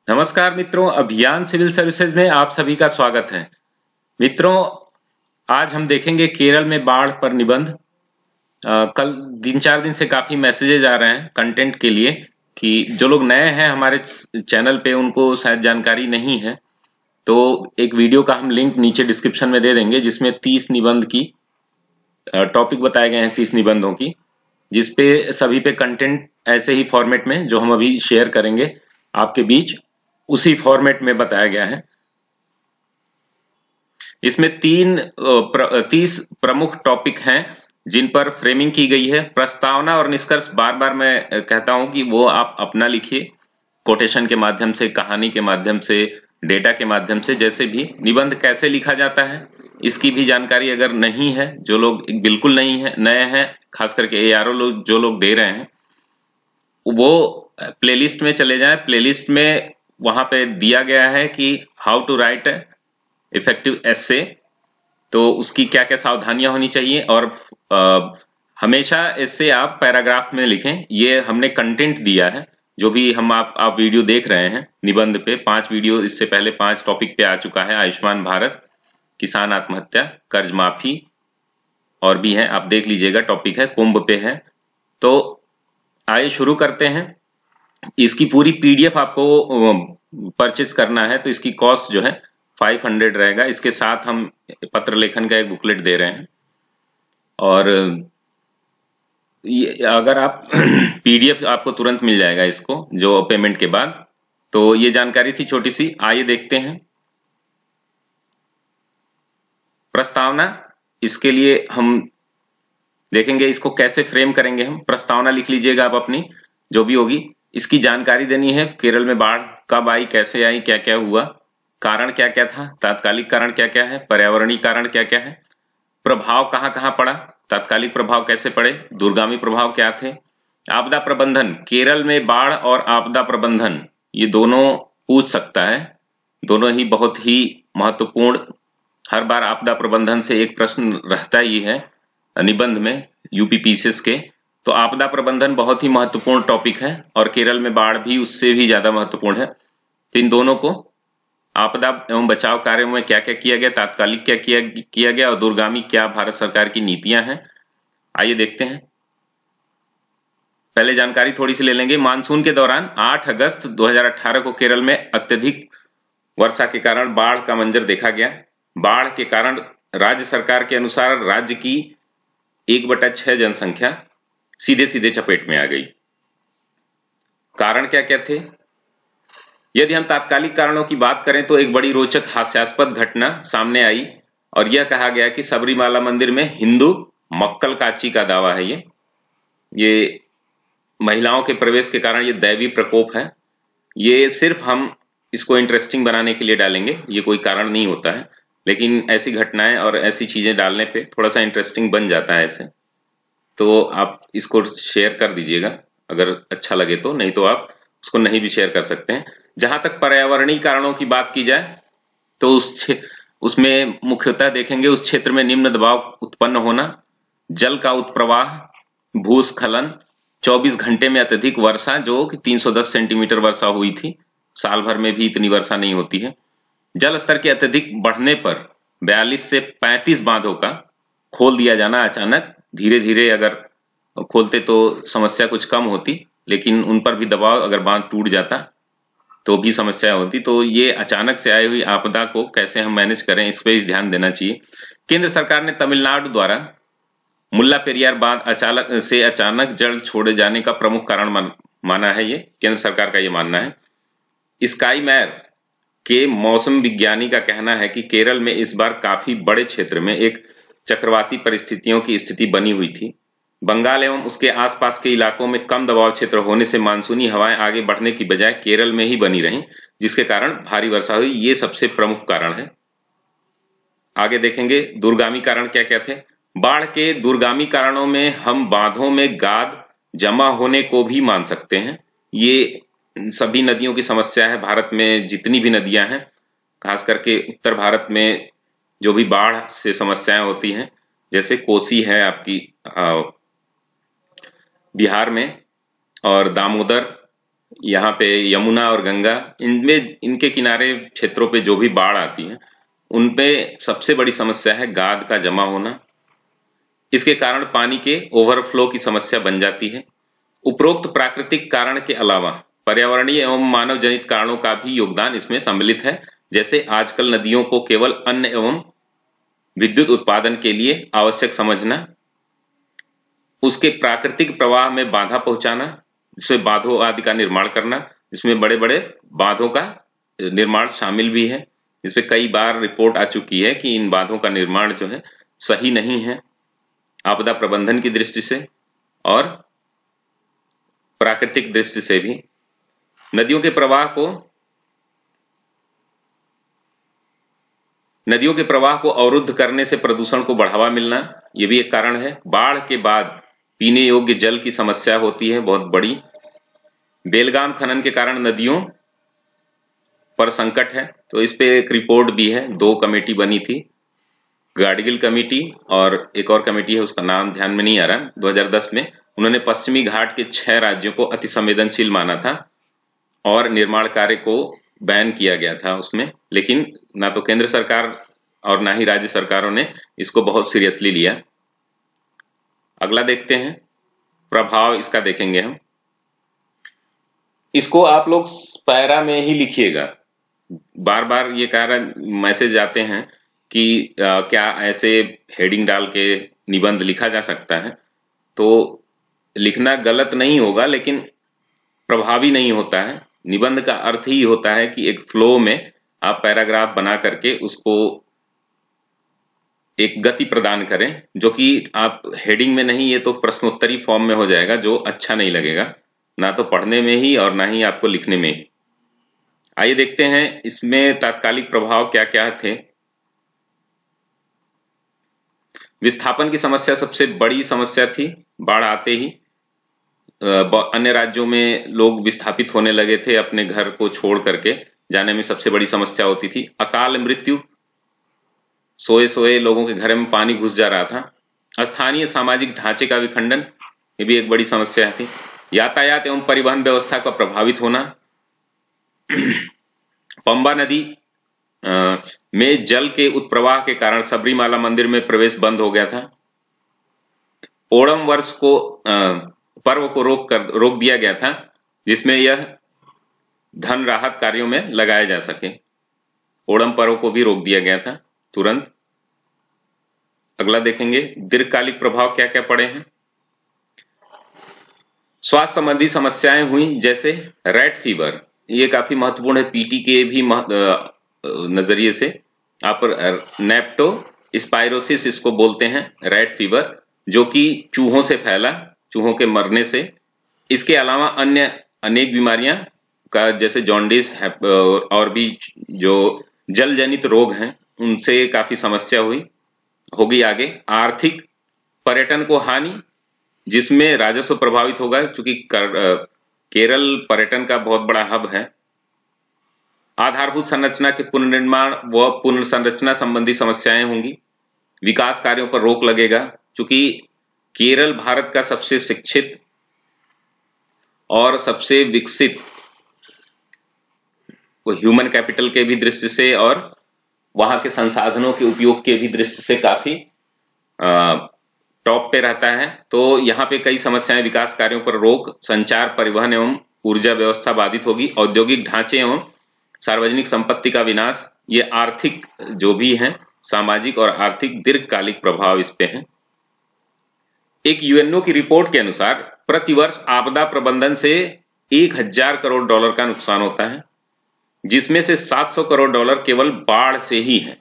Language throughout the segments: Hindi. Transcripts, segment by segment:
नमस्कार मित्रों, अभियान सिविल सर्विसेज में आप सभी का स्वागत है। मित्रों, आज हम देखेंगे केरल में बाढ़ पर निबंध। कल 3-4 दिन से काफी मैसेजेज आ रहे हैं कंटेंट के लिए कि जो लोग नए हैं हमारे चैनल पे उनको शायद जानकारी नहीं है, तो एक वीडियो का हम लिंक नीचे डिस्क्रिप्शन में दे देंगे जिसमें 30 निबंध की टॉपिक बताए गए हैं, 30 निबंधों की, जिसपे सभी पे कंटेंट ऐसे ही फॉर्मेट में जो हम अभी शेयर करेंगे आपके बीच, उसी फॉर्मेट में बताया गया है। इसमें 30 प्रमुख टॉपिक हैं जिन पर फ्रेमिंग की गई है। प्रस्तावना और निष्कर्ष बार बार मैं कहता हूं कि वो आप अपना लिखिए, कोटेशन के माध्यम से, कहानी के माध्यम से, डेटा के माध्यम से, जैसे भी। निबंध कैसे लिखा जाता है इसकी भी जानकारी अगर नहीं है, जो लोग बिल्कुल नहीं है, नए हैं, खास करके एआरओ लोग जो लोग दे रहे हैं, वो प्लेलिस्ट में चले जाएं। प्लेलिस्ट में वहां पे दिया गया है कि हाउ टू राइट इफेक्टिव एसे, तो उसकी क्या क्या सावधानियां होनी चाहिए, और हमेशा एसे आप पैराग्राफ में लिखें। ये हमने कंटेंट दिया है, जो भी हम आप वीडियो देख रहे हैं निबंध पे। 5 वीडियो इससे पहले 5 टॉपिक पे आ चुका है। आयुष्मान भारत, किसान आत्महत्या, कर्ज माफी, और भी है, आप देख लीजिएगा। टॉपिक है, कुंभ पे है। तो आइए शुरू करते हैं। इसकी पूरी पीडीएफ आपको परचेज करना है तो इसकी कॉस्ट जो है 500 रहेगा। इसके साथ हम पत्र लेखन का एक बुकलेट दे रहे हैं, और ये अगर आप पीडीएफ आपको तुरंत मिल जाएगा इसको, जो पेमेंट के बाद। तो ये जानकारी थी छोटी सी। आइए देखते हैं प्रस्तावना। इसके लिए हम देखेंगे इसको कैसे फ्रेम करेंगे। हम प्रस्तावना लिख लीजिएगा आप अपनी, जो भी होगी। इसकी जानकारी देनी है, केरल में बाढ़ कब आई, कैसे आई, क्या क्या हुआ, कारण क्या क्या था, तात्कालिक कारण क्या क्या है, पर्यावरणीय कारण क्या क्या है, प्रभाव कहां कहां पड़ा, तात्कालिक प्रभाव कैसे पड़े, दूरगामी प्रभाव क्या थे, आपदा प्रबंधन। केरल में बाढ़ और आपदा प्रबंधन ये दोनों पूछ सकता है, दोनों ही बहुत ही महत्वपूर्ण। हर बार आपदा प्रबंधन से एक प्रश्न रहता ही है निबंध में, यूपीपीसीएस के। तो आपदा प्रबंधन बहुत ही महत्वपूर्ण टॉपिक है, और केरल में बाढ़ भी उससे भी ज्यादा महत्वपूर्ण है। तो इन दोनों को, आपदा एवं बचाव कार्यों में क्या क्या किया गया, तात्कालिक क्या किया गया, और दूरगामी क्या भारत सरकार की नीतियां हैं, आइए देखते हैं। पहले जानकारी थोड़ी सी ले लेंगे। मानसून के दौरान 8 अगस्त 2018 को केरल में अत्यधिक वर्षा के कारण बाढ़ का मंजर देखा गया। बाढ़ के कारण राज्य सरकार के अनुसार राज्य की 1/6 जनसंख्या सीधे सीधे चपेट में आ गई। कारण क्या क्या थे? यदि हम तात्कालिक कारणों की बात करें तो एक बड़ी रोचक हास्यास्पद घटना सामने आई, और यह कहा गया कि सबरीमाला मंदिर में हिंदू मक्कल काची का दावा है। ये महिलाओं के प्रवेश के कारण ये दैवी प्रकोप है। ये सिर्फ हम इसको इंटरेस्टिंग बनाने के लिए डालेंगे, ये कोई कारण नहीं होता है, लेकिन ऐसी घटनाएं और ऐसी चीजें डालने पे थोड़ा सा इंटरेस्टिंग बन जाता है ऐसे। तो आप इसको शेयर कर दीजिएगा अगर अच्छा लगे तो, नहीं तो आप उसको नहीं भी शेयर कर सकते हैं। जहां तक पर्यावरणीय कारणों की बात की जाए तो उसमें मुख्यतः देखेंगे उस क्षेत्र में निम्न दबाव उत्पन्न होना, जल का उत्प्रवाह, भूस्खलन, 24 घंटे में अत्यधिक वर्षा, जो कि 310 सेंटीमीटर वर्षा हुई थी। साल भर में भी इतनी वर्षा नहीं होती है। जल स्तर के अत्यधिक बढ़ने पर 42 से 35 बांधों का खोल दिया जाना अचानक। धीरे धीरे अगर खोलते तो समस्या कुछ कम होती, लेकिन उन पर भी दबाव, अगर बांध टूट जाता तो भी समस्या होती। तो ये अचानक से आई हुई आपदा को कैसे हम मैनेज करें, इस पे ध्यान देना चाहिए। केंद्र सरकार ने तमिलनाडु द्वारा मुल्ला पेरियार बांध अचानक जल छोड़े जाने का प्रमुख कारण माना है। ये केंद्र सरकार का ये मानना है। स्काई मैप के मौसम विज्ञानी का कहना है कि केरल में इस बार काफी बड़े क्षेत्र में एक चक्रवाती परिस्थितियों की स्थिति बनी हुई थी। बंगाल एवं उसके आसपास के इलाकों में कम दबाव क्षेत्र होने से मानसूनी हवाएं आगे बढ़ने की बजाय केरल में ही बनी रहीं, जिसके कारण भारी वर्षा हुई। ये सबसे प्रमुख कारण है। आगे देखेंगे दूरगामी कारण क्या क्या थे। बाढ़ के दूरगामी कारणों में हम बांधों में गाद जमा होने को भी मान सकते हैं। ये सभी नदियों की समस्या है। भारत में जितनी भी नदियां हैं, खास करके उत्तर भारत में जो भी बाढ़ से समस्याएं होती हैं, जैसे कोसी है आपकी बिहार में, और दामोदर यहाँ पे यमुना और गंगा, इनमें इनके किनारे क्षेत्रों पे जो भी बाढ़ आती है उनपे सबसे बड़ी समस्या है गाद का जमा होना। इसके कारण पानी के ओवरफ्लो की समस्या बन जाती है। उपरोक्त प्राकृतिक कारण के अलावा पर्यावरणीय एवं मानव जनित कारणों का भी योगदान इसमें सम्मिलित है, जैसे आजकल नदियों को केवल अन्न एवं विद्युत उत्पादन के लिए आवश्यक समझना, उसके प्राकृतिक प्रवाह में बाधा पहुंचाना, जिसमें बांधों आदि का निर्माण करना, जिसमें बड़े बड़े बांधों का निर्माण शामिल भी है। इस पे कई बार रिपोर्ट आ चुकी है कि इन बांधों का निर्माण जो है सही नहीं है आपदा प्रबंधन की दृष्टि से और प्राकृतिक दृष्टि से भी। नदियों के प्रवाह को अवरुद्ध करने से प्रदूषण को बढ़ावा मिलना, ये भी एक कारण है। बाढ़ के बाद पीने योग्य जल की समस्या होती है बहुत बड़ी। बेलगाम खनन के कारण नदियों पर संकट है, तो इस पे एक रिपोर्ट भी है। 2 कमेटी बनी थी, गाडगिल कमेटी और एक और कमेटी है, उसका नाम ध्यान में नहीं आ रहा। 2010 में उन्होंने पश्चिमी घाट के 6 राज्यों को अति संवेदनशील माना था और निर्माण कार्य को बैन किया गया था उसमें, लेकिन ना तो केंद्र सरकार और ना ही राज्य सरकारों ने इसको बहुत सीरियसली लिया। अगला देखते हैं, प्रभाव इसका देखेंगे हम। इसको आप लोग पैरा में ही लिखिएगा। बार बार ये कारण मैसेज आते हैं कि क्या ऐसे हेडिंग डाल के निबंध लिखा जा सकता है, तो लिखना गलत नहीं होगा लेकिन प्रभावी नहीं होता है। निबंध का अर्थ ही होता है कि एक फ्लो में आप पैराग्राफ बना करके उसको एक गति प्रदान करें, जो कि आप हेडिंग में नहीं, ये तो प्रश्नोत्तरी फॉर्म में हो जाएगा, जो अच्छा नहीं लगेगा ना तो पढ़ने में ही और ना ही आपको लिखने में। आइए देखते हैं इसमें तात्कालिक प्रभाव क्या क्या थे। विस्थापन की समस्या सबसे बड़ी समस्या थी। बाढ़ आते ही अन्य राज्यों में लोग विस्थापित होने लगे थे, अपने घर को छोड़ करके जाने में सबसे बड़ी समस्या होती थी। अकाल मृत्यु, सोए सोए लोगों के घर में पानी घुस जा रहा था। स्थानीय सामाजिक ढांचे का विखंडन, ये भी एक बड़ी समस्या थी। यातायात एवं परिवहन व्यवस्था का प्रभावित होना। पंबा नदी में जल के उत्प्रवाह के कारण सबरीमाला मंदिर में प्रवेश बंद हो गया था। ओणम वर्ष को पर्व को रोक दिया गया था, जिसमें यह धन राहत कार्यों में लगाए जा सके। ओणम पर्व को भी रोक दिया गया था तुरंत। अगला देखेंगे, दीर्घकालिक प्रभाव क्या क्या पड़े हैं। स्वास्थ्य संबंधी समस्याएं हुई, जैसे रैट फीवर, ये काफी महत्वपूर्ण है पीटी के भी नजरिए से। आप नेप्टो स्पाइरोसिस इसको बोलते हैं, रैट फीवर, जो कि चूहों से फैला, चूहों के मरने से। इसके अलावा अन्य अनेक बीमारियां का, जैसे जॉन्डिस और भी जो जल जनित रोग हैं, उनसे काफी समस्या होगी। आगे आर्थिक पर्यटन को हानि, जिसमें राजस्व प्रभावित होगा, क्योंकि केरल पर्यटन का बहुत बड़ा हब है। आधारभूत संरचना के पुनर्निर्माण व पुनर्संरचना संबंधी समस्याएं होंगी। विकास कार्यों पर रोक लगेगा, क्योंकि केरल भारत का सबसे शिक्षित और सबसे विकसित ह्यूमन कैपिटल के भी दृष्टि से और वहां के संसाधनों के उपयोग के भी दृष्टि से काफी टॉप पे रहता है। तो यहाँ पे कई समस्याएं, विकास कार्यों पर रोक, संचार, परिवहन एवं ऊर्जा व्यवस्था बाधित होगी। औद्योगिक ढांचे एवं सार्वजनिक संपत्ति का विनाश, ये आर्थिक जो भी है, सामाजिक और आर्थिक दीर्घकालिक प्रभाव इस पे हैं। एक यूएनओ की रिपोर्ट के अनुसार प्रतिवर्ष आपदा प्रबंधन से 1000 करोड़ डॉलर का नुकसान होता है, जिसमें से 700 करोड़ डॉलर केवल बाढ़ से ही है,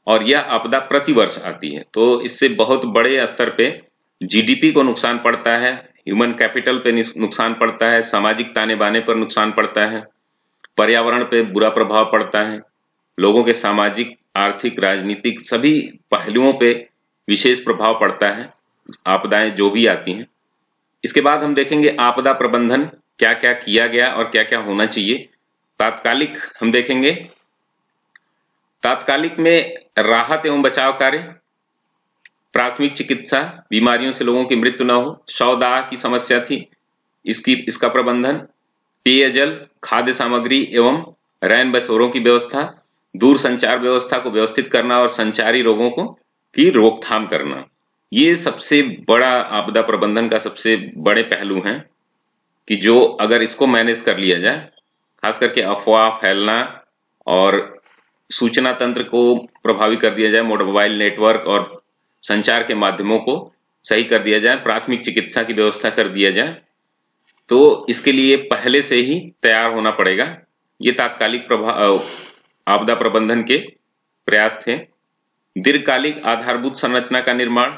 और यह आपदा प्रतिवर्ष आती है। तो इससे बहुत बड़े स्तर पे जीडीपी को नुकसान पड़ता है, ह्यूमन कैपिटल पे नुकसान पड़ता है, सामाजिक ताने बाने पर नुकसान पड़ता है, पर्यावरण पे बुरा प्रभाव पड़ता है, लोगों के सामाजिक, आर्थिक, राजनीतिक सभी पहलुओं पे विशेष प्रभाव पड़ता है, आपदाएं जो भी आती हैं। इसके बाद हम देखेंगे आपदा प्रबंधन क्या क्या किया गया और क्या क्या होना चाहिए। तात्कालिक हम देखेंगे, तात्कालिक में राहत एवं बचाव कार्य, प्राथमिक चिकित्सा, बीमारियों से लोगों की मृत्यु न हो, शवदाह की समस्या थी, इसका प्रबंधन, पेयजल, खाद्य सामग्री एवं रैन बसेरों की व्यवस्था, दूर संचार व्यवस्था को व्यवस्थित करना और संचारी रोगों को की रोकथाम करना। ये सबसे बड़ा आपदा प्रबंधन का सबसे बड़े पहलू हैं कि जो अगर इसको मैनेज कर लिया जाए, खास करके अफवाह फैलना और सूचना तंत्र को प्रभावी कर दिया जाए, मोबाइल नेटवर्क और संचार के माध्यमों को सही कर दिया जाए, प्राथमिक चिकित्सा की व्यवस्था कर दिया जाए, तो इसके लिए पहले से ही तैयार होना पड़ेगा। ये तात्कालिक आपदा प्रबंधन के प्रयास थे। दीर्घकालिक आधारभूत संरचना का निर्माण,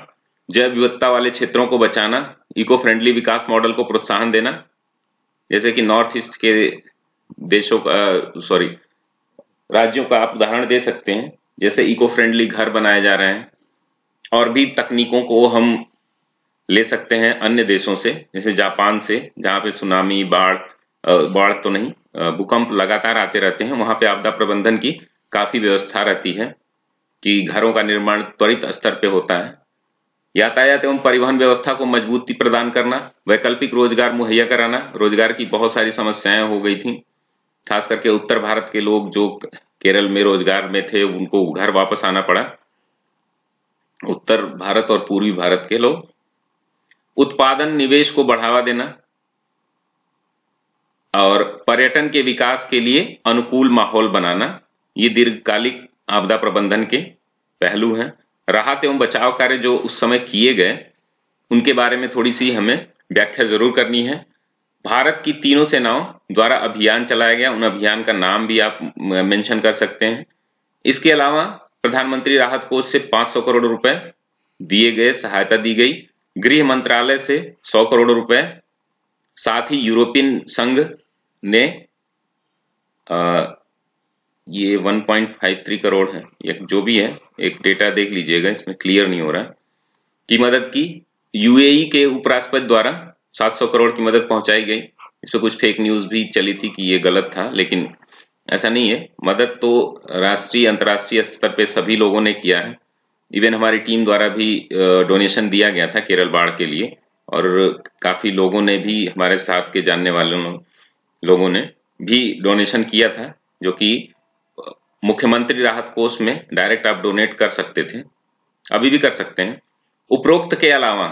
जैव विविधता वाले क्षेत्रों को बचाना, इको फ्रेंडली विकास मॉडल को प्रोत्साहन देना, जैसे कि नॉर्थ ईस्ट के देशों का राज्यों का आप उदाहरण दे सकते हैं, जैसे इको फ्रेंडली घर बनाए जा रहे हैं। और भी तकनीकों को हम ले सकते हैं अन्य देशों से, जैसे जापान से, जहां पे सुनामी, बाढ़ तो नहीं, भूकंप लगातार आते रहते हैं। वहां पे आपदा प्रबंधन की काफी व्यवस्था रहती है कि घरों का निर्माण त्वरित स्तर पे होता है। यातायात एवं परिवहन व्यवस्था को मजबूती प्रदान करना, वैकल्पिक रोजगार मुहैया कराना। रोजगार की बहुत सारी समस्याएं हो गई थी, खास करके उत्तर भारत के लोग जो केरल में रोजगार में थे उनको घर वापस आना पड़ा, उत्तर भारत और पूर्वी भारत के लोग। उत्पादन निवेश को बढ़ावा देना और पर्यटन के विकास के लिए अनुकूल माहौल बनाना, ये दीर्घकालिक आपदा प्रबंधन के पहलू हैं। राहत एवं बचाव कार्य जो उस समय किए गए उनके बारे में थोड़ी सी हमें व्याख्या जरूर करनी है। भारत की तीनों सेनाओं द्वारा अभियान चलाया गया, उन अभियान का नाम भी आप मेंशन कर सकते हैं। इसके अलावा प्रधानमंत्री राहत कोष से 500 करोड़ रुपए दिए गए, सहायता दी गई। गृह मंत्रालय से 100 करोड़ रुपए, साथ ही यूरोपियन संघ ने ये 1.53 करोड़ है, ये जो भी है, एक डेटा देख लीजिएगा, इसमें क्लियर नहीं हो रहा, की मदद की। यूएई के उपराष्ट्रपति द्वारा 700 करोड़ की मदद पहुंचाई गई। इस पर कुछ फेक न्यूज भी चली थी कि ये गलत था, लेकिन ऐसा नहीं है। मदद तो राष्ट्रीय अंतर्राष्ट्रीय स्तर पे सभी लोगों ने किया है। इवन हमारी टीम द्वारा भी डोनेशन दिया गया था केरल बाढ़ के लिए, और काफी लोगों ने भी, हमारे साथ के जानने वाले लोगों ने भी डोनेशन किया था, जो कि मुख्यमंत्री राहत कोष में डायरेक्ट आप डोनेट कर सकते थे, अभी भी कर सकते हैं। उपरोक्त के अलावा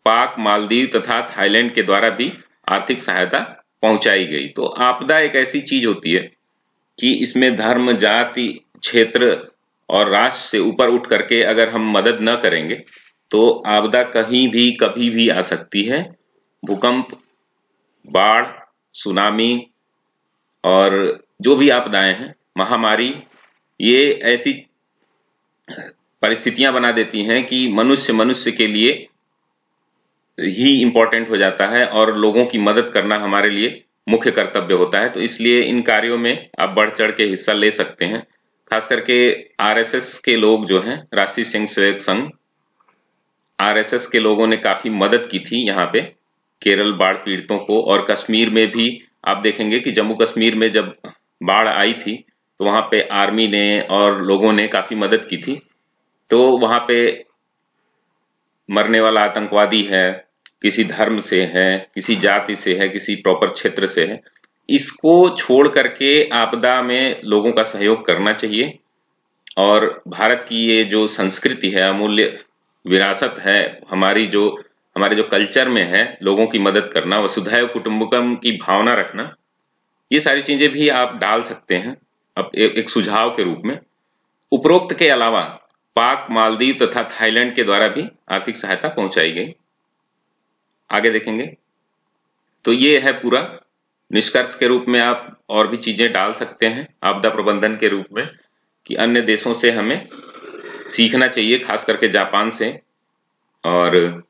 पाक, मालदीव तथा थाईलैंड के द्वारा भी आर्थिक सहायता पहुंचाई गई। तो आपदा एक ऐसी चीज होती है कि इसमें धर्म, जाति, क्षेत्र और राष्ट्र से ऊपर उठ करके अगर हम मदद न करेंगे तो आपदा कहीं भी कभी भी आ सकती है। भूकंप, बाढ़, सुनामी और जो भी आपदाएं हैं, महामारी, ये ऐसी परिस्थितियां बना देती हैं कि मनुष्य के लिए ही इंपॉर्टेंट हो जाता है और लोगों की मदद करना हमारे लिए मुख्य कर्तव्य होता है। तो इसलिए इन कार्यों में आप बढ़ चढ़ के हिस्सा ले सकते हैं। खास करके आरएसएस के लोग जो हैं, राष्ट्रीय स्वयंसेवक संघ, आरएसएस के लोगों ने काफी मदद की थी यहाँ पे केरल बाढ़ पीड़ितों को। और कश्मीर में भी आप देखेंगे कि जम्मू कश्मीर में जब बाढ़ आई थी तो वहां पे आर्मी ने और लोगों ने काफी मदद की थी। तो वहां पे मरने वाला आतंकवादी है, किसी धर्म से है, किसी जाति से है, किसी प्रॉपर क्षेत्र से है, इसको छोड़ करके आपदा में लोगों का सहयोग करना चाहिए। और भारत की ये जो संस्कृति है, अमूल्य विरासत है हमारे जो कल्चर में है, लोगों की मदद करना, वसुधैव कुटुंबकम की भावना रखना, ये सारी चीजें भी आप डाल सकते हैं अब एक सुझाव के रूप में। उपरोक्त के अलावा पाक, मालदीव तथा थाईलैंड के द्वारा भी आर्थिक सहायता पहुंचाई गई। आगे देखेंगे तो ये है पूरा निष्कर्ष के रूप में। आप और भी चीजें डाल सकते हैं आपदा प्रबंधन के रूप में कि अन्य देशों से हमें सीखना चाहिए, खास करके जापान से। और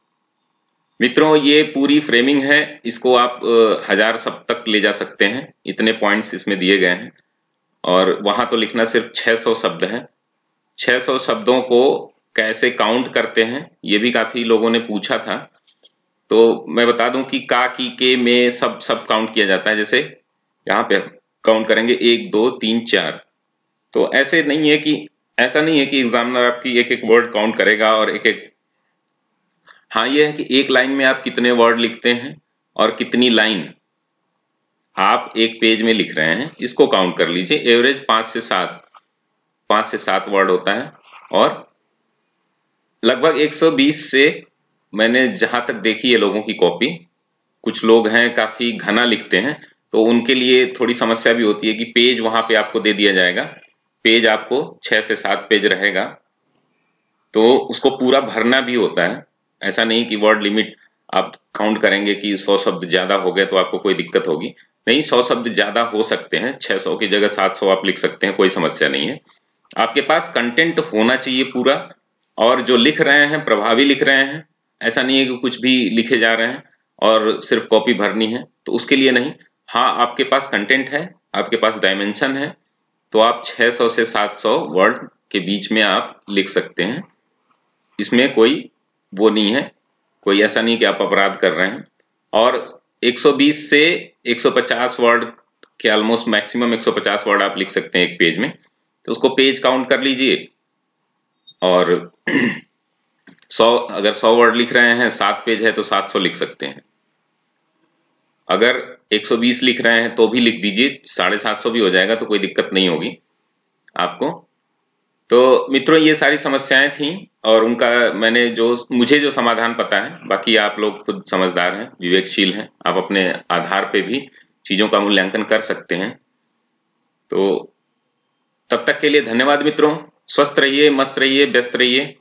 मित्रों, ये पूरी फ्रेमिंग है, इसको आप 1000 शब्द तक ले जा सकते हैं, इतने पॉइंट्स इसमें दिए गए हैं। और वहां तो लिखना सिर्फ 600 शब्द हैं। 600 शब्दों को कैसे काउंट करते हैं ये भी काफी लोगों ने पूछा था। तो मैं बता दूं कि का, की, के, में सब काउंट किया जाता है। जैसे यहाँ पे काउंट करेंगे 1 2 3 4। तो ऐसा नहीं है कि एग्जामिनर आपकी एक एक वर्ड काउंट करेगा और एक एक, हाँ ये है कि एक लाइन में आप कितने वर्ड लिखते हैं और कितनी लाइन आप एक पेज में लिख रहे हैं, इसको काउंट कर लीजिए। एवरेज 5 से 7 वर्ड होता है और लगभग 120 से, मैंने जहां तक देखी है लोगों की कॉपी, कुछ लोग हैं काफी घना लिखते हैं तो उनके लिए थोड़ी समस्या भी होती है कि पेज वहां पे आपको दे दिया जाएगा, पेज आपको 6 से 7 पेज रहेगा, तो उसको पूरा भरना भी होता है। ऐसा नहीं कि वर्ड लिमिट आप काउंट करेंगे कि 100 शब्द ज्यादा हो गए तो आपको कोई दिक्कत होगी, नहीं, 100 शब्द ज्यादा हो सकते हैं, 600 की जगह 700 आप लिख सकते हैं, कोई समस्या नहीं है। आपके पास कंटेंट होना चाहिए पूरा, और जो लिख रहे हैं प्रभावी लिख रहे हैं, ऐसा नहीं है कि कुछ भी लिखे जा रहे हैं और सिर्फ कॉपी भरनी है, तो उसके लिए नहीं। हाँ, आपके पास कंटेंट है, आपके पास डायमेंशन है, तो आप 600 से 700 वर्ड के बीच में आप लिख सकते हैं। इसमें कोई वो नहीं है, कोई ऐसा नहीं कि आप अपराध कर रहे हैं। और 120 से 150 वर्ड के ऑलमोस्ट मैक्सिमम 150 वर्ड आप लिख सकते हैं एक पेज में, तो उसको पेज काउंट कर लीजिए। और 100 वर्ड लिख रहे हैं, 7 पेज है तो 700 लिख सकते हैं। अगर 120 लिख रहे हैं तो भी लिख दीजिए, 750 भी हो जाएगा, तो कोई दिक्कत नहीं होगी आपको। तो मित्रों, ये सारी समस्याएं थी और उनका मैंने मुझे जो समाधान पता है, बाकी आप लोग खुद समझदार हैं, विवेकशील हैं, आप अपने आधार पे भी चीजों का मूल्यांकन कर सकते हैं। तो तब तक के लिए धन्यवाद मित्रों, स्वस्थ रहिए, मस्त रहिए, व्यस्त रहिए।